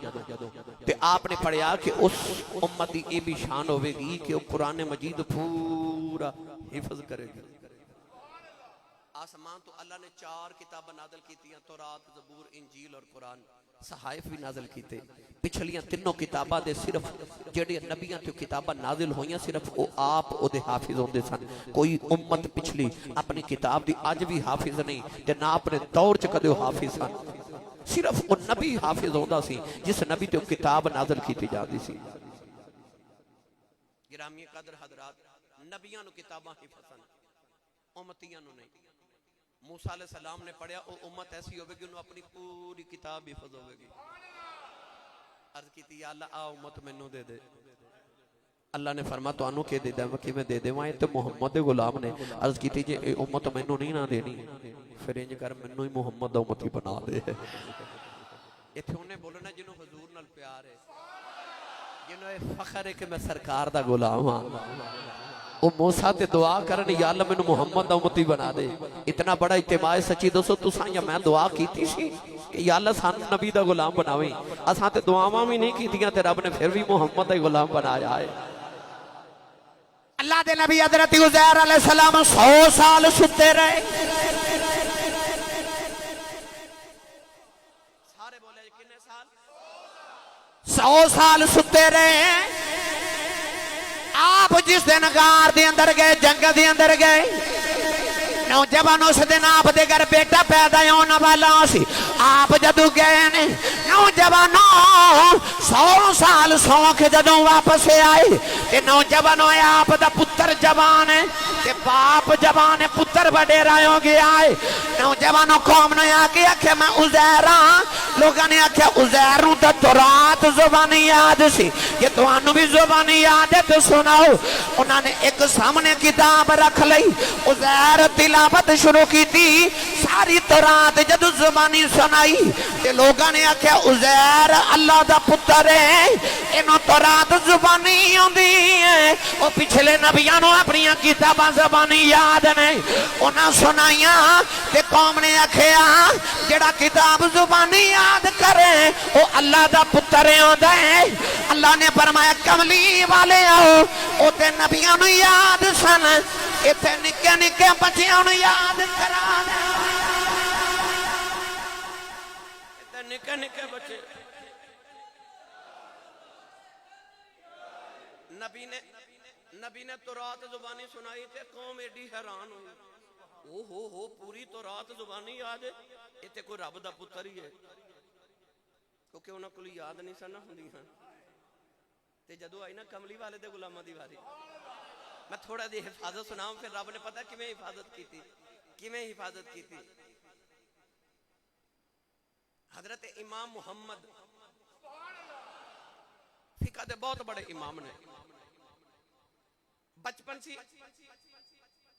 تے آپ نے پڑھیا کہ اس امت دی اے بھی شان ہوے گی کہ وہ قرآن مجید پورا حفظ کرے گی آسمان تو اللہ نے 4 کتابیں نازل کیتیاں تورات زبور انجیل اور قرآن صحائف بھی نازل کیتے پچھلیاں تینوں کتاباں دے صرف جڑے نبیاں تے کتاباں نازل ہوئیاں صرف او آپ او دے حافظ ہوندے سن کوئی امت پچھلی اپنی کتاب دی اج بھی حافظ نہیں تے نہ اپنے دور چ کدے حافظ سن صرف او نبی حافظ ہوندا سی جس نبی تے کتاب نازل کیتی جاندی سی گرامی قدر حضرات نبیاں نو کتاباں حفظ سن امتیاں نو نہیں موسیٰ علیہ السلام نے پڑھیا او امت ایسی ہوئے گی انہوں اپنی پوری کتاب حفظ ہوئے گی عرض کی تھی یا اللہ آ امت منو دے دے اللہ نے فرما تو انہوں کے دے دے وکی میں دے دے وہاں تو محمد غلام نے عرض کی تھی جے امت منو نہیں نہ دینی پھر انج کر منو ہی محمد امتی بنا دے یہ تھے انہیں بولنا جنہوں حضور نال پیار ہے جنہوں فخر ہے کہ میں سرکار دا غلام ہاں وہ موسیٰ تے دعا کرنے یا اللہ میں محمد امتی بنا دے اتنا بڑا اجتماع سچی دوستو تساں یا میں دعا کیتی سی کہ یا اللہ سان نبی دا غلام بناویں اساں تے دعاواں بھی نہیں کیتیاں تے رب نے پھر بھی محمد دا غلام بنایا ہے اللہ دے نبی حضرت عزیر علیہ السلام 100 سال ستے رہے سارے بولے کتنے سال 100 سال ستے رہے آپ جس دن غار دے اندر گئے جنگ دے اندر گئے نوجوان اس دن آپ دے گھر بیٹا پیدا ہونا والا سی آپ جدو گئے نے نوجوانوں 100 سال سو کے جدوں واپس آئے تے نوجوانوں آپ دا پتر جوان ہے تے باپ جوان ہے پتر وڈیرا ہو گیا ہے نوجوانوں قوم نے آکے آکھے میں عزیر ہاں لوگوں نے آکھے عزیر نوں تے تورات زبانی یاد سی کہ تانوں بھی زبانی یاد ہے تو سناؤ انہوں نے ایک سامنے کتاب رکھ لئی عزیر تلاوت شروع کی تھی ساری تورات جدو زبانی سنائی تے لوگوں نے آکھے عزیر اللہ دا پتر ہے انہوں تورات زبانی ہوندی ہے وہ پچھلے نبیانوں اپنی کتاباں زبانی یاد نہیں انہاں سنائیاں تے قوم نے آکھیا جڑا کتاب زبانی یاد کرے وہ اللہ دا پتر ہوندا ہے اللہ نے فرمایا کملی والے آؤ او تے نبیاں نوں یاد سن ایتھے نکے نکے بچیاں نوں یاد کرا دے ایتھے نکے نکے بچے نبی نے تورات زبانی سنائی تے قوم ایڈی حیران ہوئی او پوری تورات زبانی یاد ہے یہ تے کوئی رب دا پتر ہی ہے کیونکہ انہاں کو یاد نہیں سن ہوندی ہاں تے جدو آئی نا کملی والے دے غلاماں دی واری میں تھوڑا دی حفاظت سناؤں پھر رب نے پتہ کیویں حفاظت کی تھی حضرت امام محمد فقہ دے بہت بڑے امام نے بچپن سی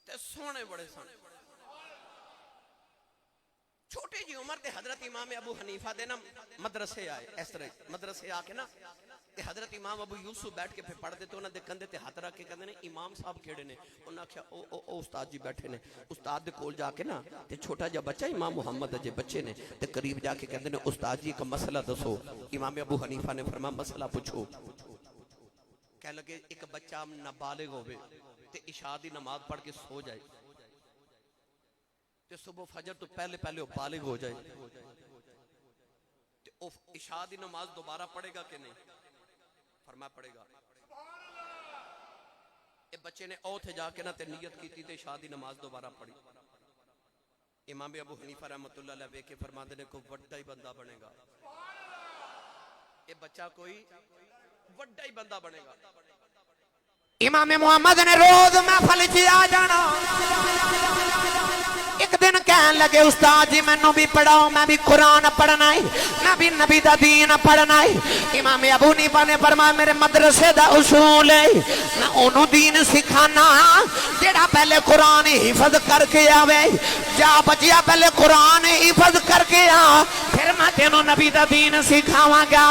تے سونے بڑے سن چھوٹے جی عمر تے حضرت امام ابو حنیفہ دے نا مدرسے آئے اس طرح مدرسے آ کے نا تے حضرت امام ابو یوسف بیٹھ کے پھر پڑھ دے تو انہاں دے کندھے تے ہاتھ رکھ کے کہندے نے امام صاحب کیڑے نے انہاں کہیا او استاد جی بیٹھے نے استاد دے کول جا کے نا تے چھوٹا جا بچہ امام محمد اجے بچے نے تے قریب جا کے کہندے نے استاد جی ایک مسئلہ دسو امام ابو حنیفہ نے فرمایا مسئلہ پوچھو کہہ لگے ایک بچہ نابالغ ہوئے تے عشاء دی نماز پڑھ کے سو جائے تے صبح فجر تو پہلے وہ بالغ ہو جائے تے وہ عشاء دی نماز دوبارہ پڑھے گا کہ نہیں فرمایا پڑھے گا اے بچے نے اوتھے جا کے نا تے نیت کی تے عشاء دی نماز دوبارہ پڑھی امام ابو حنیفہ رحمۃ اللہ علیہ کے فرماندے نے کوئی بڑا ہی بندہ بنے گا اے بچہ کوئی بڑا ہی بندہ بنے گا امام محمد نے روز محفل چ آ جانا ایک دن کہن لگے استاد جی میں بھی پڑھاؤ میں بھی قرآن پڑھنا ہے میں بھی نبی دا دین پڑھنا ہے امام ابو حنیفہ نے فرمایا میرے مدرسے دا اصول ہے میں انہوں دین سکھانا جیڑا پہلے قرآن حفظ کر کے آوے جا بچیا پہلے قرآن حفظ کر کے آ پھر میں تینوں نبی دا دین سکھاواں گا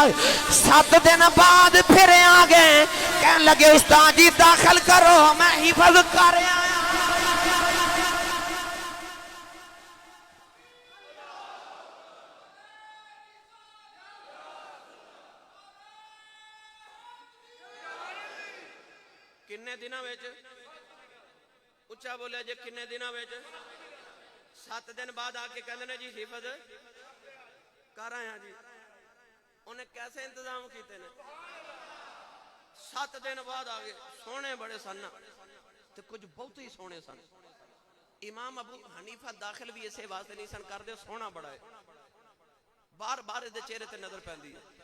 7 دن بعد پھر آ گئے کہن لگے استاد جی داخل کرو میں حفظ کر آیا کنے دنوں وچ اچھا بولیا جی کنے دنوں وچ 7 دن بعد آ کے کہندے نے جی حفظ کر آیا جی انہیں کیسے انتظام کیتے نے 7 دن بعد آ گئے سونے بڑے سن تے کچھ بہت ہی سونے سن امام ابو حنیفہ داخل بھی اسے واسطے نہیں سن کر دے سونا بڑا ہے بار بار دے چہرے تے نظر پیندی ہے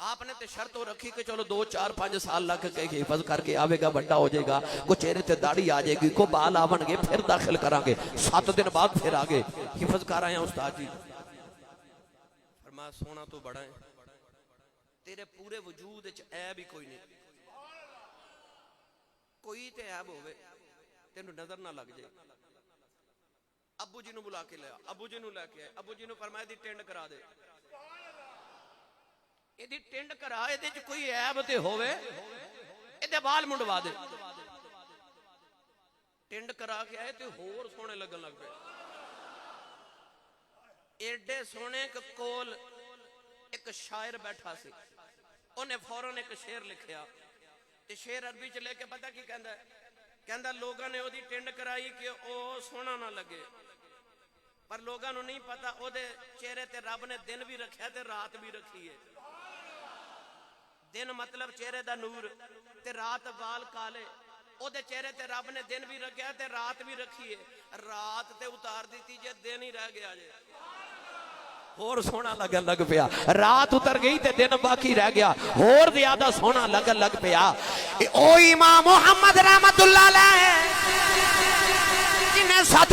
آپ نے تے شرط ہو رکھی کہ چلو 2 4 5 سال لگ کے حفظ کر کے آوے گا بڑا ہو جائے گا کو چہرے تے داڑھی آ جائے گی کو بال آون گے پھر داخل کران گے 7 دن بعد پھر آگے حفظ کر آئے ہیں استاد جی فرمایا سونا تو بڑا ہے تیرے پورے وجود وچ عیب ہی کوئی نہیں کوئی تے عیب ہوے تینوں نظر نہ لگ جائے ابو جی نو بلا کے لیا ابو جی نو لے کے آئے ابو جی نو فرمایا دی ٹینڈ کرا دے ایدی ٹینڈ کرا ایدے جو کوئی عیب تے ہوئے ایدے بال منڈوا دے ٹینڈ کرا کے آئے تے ہور سونے لگن لگ پہ ایڈے سونے کے کول ایک شاعر بیٹھا سی انہیں فوراں ایک شعر لکھیا تے شعر عربی چلے کے پتہ کی کہندا ہے کہندا لوگاں نے او دی ٹینڈ کرائی کہ او سونا نہ لگے پر لوگاں نو نہیں پتا او دے چہرے تے رب نے دن بھی رکھیا تے رات بھی رکھی ہے دن مطلب چہرے دا نور تے رات وال کالے او دے چہرے تے رب نے دن بھی رکھیا تے رات بھی رکھی ہے رات تے اتار دیتی جے دن ہی رہ گیا جے اور سونا لگن لگ پیا رات اتر گئی تے دن باقی رہ گیا اور زیادہ سونا لگن لگ پیا او امام محمد رحمت اللہ علیہ جنہیں 7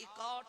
61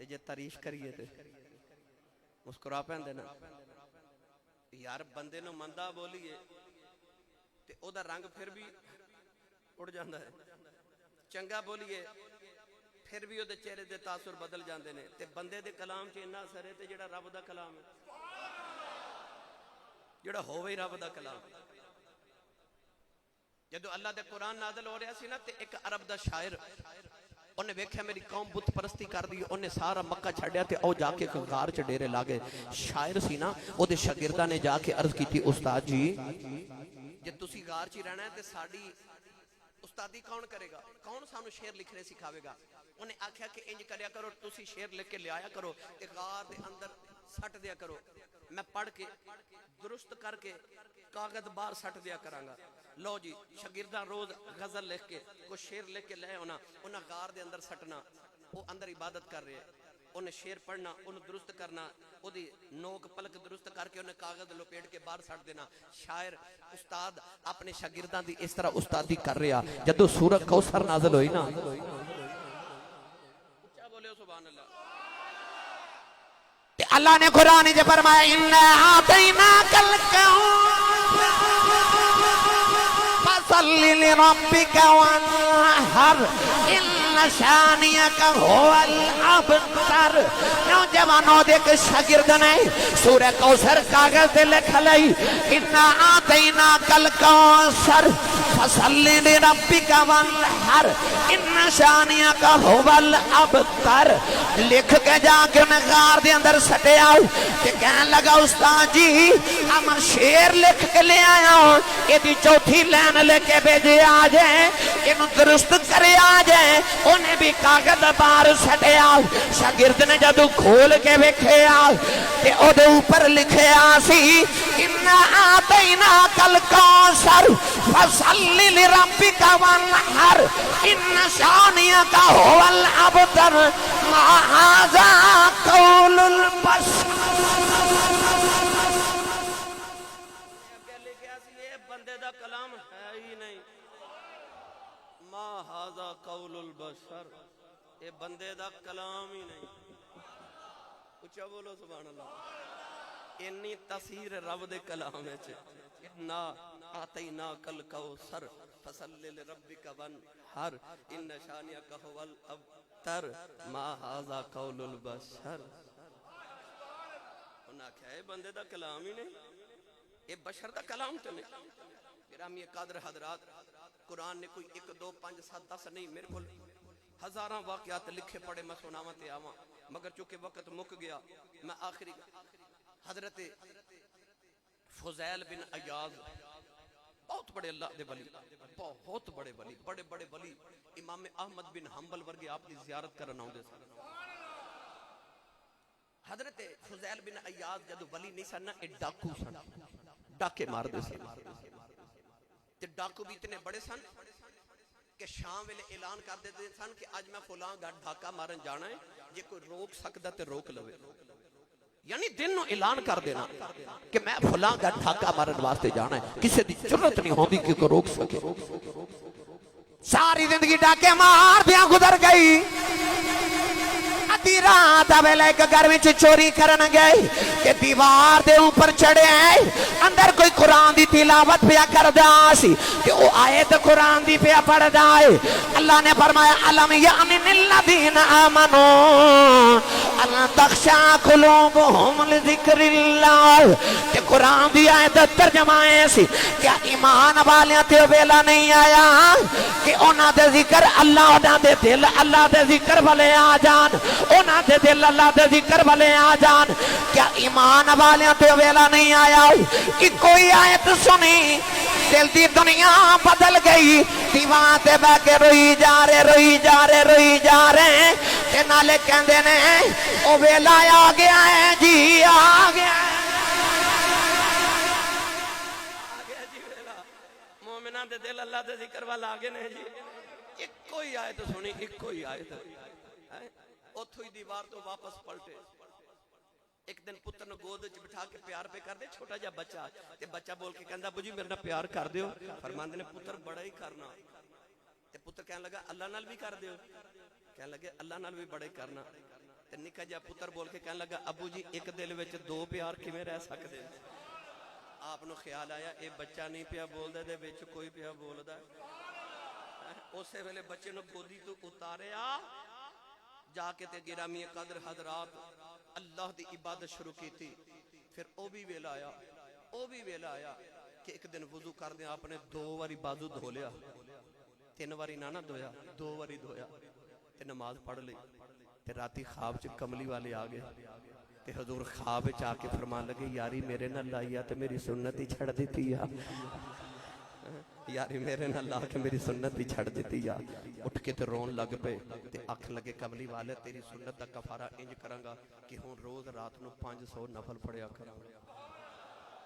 تے جے تعریف کریے تے مسکرا پیندے نا یار بندے نو مندا بولیے تے او دا رنگ پھر بھی اڑ جاندا ہے چنگا بولیے پھر بھی او دے چہرے دے تاثر بدل جاندے نے تے بندے دے کلام چ اتنا اثر ہے تے جڑا رب دا کلام ہے جڑا ہووے رب دا کلام جدو اللہ دے قرآن نازل ہو رہا سی نا تے ایک عرب دا شاعر انہیں ویکھیا میری قوم بت پرستی کر دی انہیں سارا مکہ چھڑیا تے او جا کے غار چ ڈیرے لاگے شاعر سی نا او دے شاگرداں نے جا کے عرض کی تھی استاد جی جے تسی غار چ رہنا ہے تے ساڈی استادی کون کرے گا کون سانو شعر لکھنے سکھاوے گا انہیں آکھیا کہ انج کریا کرو تسی شعر لکھ کے لے آیا کرو تے غار دے اندر سٹ دیا کرو میں پڑھ کے درست کر کے کاغذ باہر سٹ دیا کرانگا لو جی شاگرداں روز غزل لکھ کے کوئی شعر لکھ کے لے ہونا انہاں غار دے اندر سٹنا وہ اندر عبادت کر رہے ہیں انہیں شعر پڑھنا انہیں درست کرنا او دی نوک پلک درست کر کے انہیں کاغذ لپیٹ کے باہر سٹ دینا شاعر استاد اپنے شاگرداں دی اس طرح استادی کر رہا جدو سورۃ کوثر نازل ہوئی نا کیا بولے ہو سبحان اللہ اللہ نے قرآن جے فرمایا اِنَّا آتَيْنَاكَ الْكَوْثَرَ فَصَلِّ لِرَبِّكَ وَانْحَرْ إِنَّ شَانِئَكَ هُوَ الْأَبْتَرُ نوجوانوں دے کے شاگرد نے سورہ کوثر کاغذ دے لکھ لئی اِنَّا آتَيْنَاكَ الْكَوْثَرَ فَصَلِّ لِرَبِّكَ وَانْحَرْ إِنَّ شَانِئَكَ هُوَ الْأَبْتَرُ لکھ کے جا کے انہیں غار دے اندر سٹے آؤ کہ کہنے لگا استاد جی ہم شعر لکھ کے لے آیا ہوں یہ دی چوتھی لین لے کے بھیجے آ جائیں انہوں درست کرے آ جائیں انہیں بھی کاغذ بار سٹے آؤ شاگرد نے جدو کھول کے بکھے آؤ کہ او دے اوپر لکھے آسی اِنَّا آتَيْنَاكَ الْكَوْثَرَ فَصَلِّ لِرَبِّكَ وَانْحَرْ إِنَّ شَانِئَكَ هُوَ الْأَبْتَرُ مَا هَذَا قَوْلُ الْبَشَرِ بندے دا کلام ہے ہی نہیں ما ھذا قول البشر یہ بندے دا کلام ہی نہیں اچھا بولو سبحان اللہ انی تاثیر رب دے کلام وچ انا آتیناک الکوثر فصلی لربک وانحر ان شانئک ھو الابتر ما ھذا قول البشر انہاں کہا ہے بندے دا کلام ہی نہیں یہ بشر دا کلام تو نہیں گرامی قادر حضرات قرآن نے کوئی 1 2 5 7 10 نہیں میرے کو ہزاراں واقعات لکھے پڑے میں سناواں تے آواں مگر چونکہ وقت مک گیا میں آخری حضرت فضیل بن عیاض بہت بڑے اللہ دے ولی بہت بڑے ولی بڑے بڑے ولی امام احمد بن حنبل ورگے آپ کی زیارت کرنا ہوندے سن حضرت فضیل بن عیاض جدو ولی نہیں سن اے ڈاکو سن ڈاکے مار دے سن تے ڈاکو بھی اتنے بڑے سن کہ شام ویلے اعلان کر دیتے سن کہ آج میں فلاں گھر ڈھاکہ مارن جانا ہے جے کوئی روک سکتا تے روک لوے یعنی دن نو اعلان کر دینا کہ میں فلاں گھر ڈھاکہ مارن واسطے جانا ہے کسی دی جرت نہیں ہوندی کہ کوئی روک سکے ساری زندگی ڈاکے مار دیا گزر گئی رات ویلے ایک گھر میں چوری کرن گئے کہ دیوار دے اوپر چڑھے ہیں اندر کوئی قرآن دی تلاوت پیا کر دا سی کہ وہ آیت قرآن دی پیا پڑھ دائے اللہ نے فرمایا علم یعنی الذین آمنوا ان تخشع قلوبهم لذکر اللہ کہ قرآن دی آیت ترجمہ ایسی کیا ایمان والیاں تے ویلا نہیں آیا کہ انہاں دے ذکر اللہ انہاں دے دل اللہ دے ذکر والے آ جان انہاں دے دل اللہ دے ذکر والے آ جان کیا ایمان والیاں تے ویلا نہیں آیا کہ کوئی آیت سنی دل دی دنیا بدل گئی دیوان تے بہ کے روئی جا رہے تے نالے کہندے نے او ویلا آ گیا ہے جی آ گیا جی ویلا مومناں دے دل اللہ دے ذکر والا آگے نے جی ایک کوئی آیت سنی ایک کوئی آیت اتھو ہی دیوار تو واپس پلٹے ایک دن پتر نے گود وچ بٹھا کے پیار پہ کر دے چھوٹا جا بچہ تے بچہ بول کے کہندا ابو جی میرے نال پیار کر دیو فرماندے نے پتر بڑا ہی کرنا تے پتر کہنے لگا اللہ نال بھی کر دیو کہنے لگے اللہ نال بھی بڑا ہی کرنا تے نکا جا پتر بول کے کہنے لگا ابو جی ایک دل وچ دو پیار کیویں رہ سکدے؟ آپ نو خیال آیا اے بچہ نہیں پیا بولدا دے وچ کوئی پیا بولدا اسے ویلے بچے نو گودی تو اتاریا جا کے تے گرامی قدر حضرات اللہ دی عبادت شروع کی تھی پھر او بھی ویلا آیا کہ ایک دن وضو کر دیں آپ نے 2 واری بازو دھو لیا 3 واری نہ دھویا 2 واری دھویا تے نماز پڑھ لی تے راتی خواب چ کملی والے آ گئے تے حضور خواب چ آ کے فرمان لگے یاری میرے نہ لائیا تے میری سنت ہی چھڑ دیتی یا یاری میرے نہ لا کے میری سنت ہی چھڑ دیتی یا اٹھ کے تے رون لگ پے تے اکھ لگے کملی والے تیری سنت دا کفارہ انج کروں گا کہ ہن روز رات نو 500 نفل پڑھیا کراں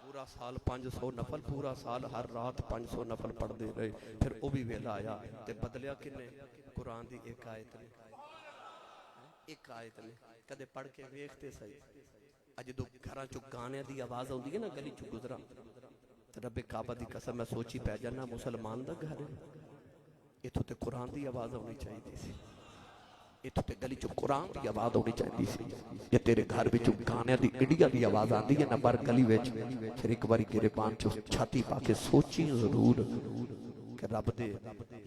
پورا سال 500 نفل پورا سال ہر رات 500 نفل پڑھ دے رہے پھر وہ بھی ویلا آیا تے بدلیا کنے قرآن دی ایک آیت نے کدے پڑھ کے ویکھتے صحیح اج دو گھراں چوں گانے دی آواز آندی ہے نا گلی چوں گزرا تے رب کعبہ دی قسم میں سوچی پہ جانا مسلمان دا گھر ہے ایتھوں تے قرآن دی آواز ہونی چاہیے سی ایتھوں تے گلی چوں قرآن دی آواز ہونی چاہیے سی جے تیرے گھر وچوں گانے دی انڈیا دی آواز آندی ہے نا بار گلی وچ پھر ایک باری گریبان چوں چھاتی پا کے سوچی ضرور کہ رب دے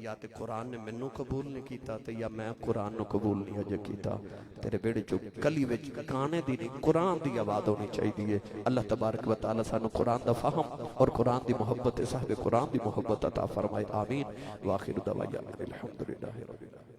یا تے قرآن نے منوں قبول نہیں کیتا تے یا میں قرآن نو قبول نہیں اجے کیتا تیرے بیڑے چوں گلی وچ گانے دی نہیں قرآن دی آواز ہونی چاہیے اللہ تبارک و تعالی سانو قرآن دا فہم اور قرآن دی محبت صاحب قرآن دی محبت عطا فرمائے آمین واخر دعوانا الحمدللہ رب العالمین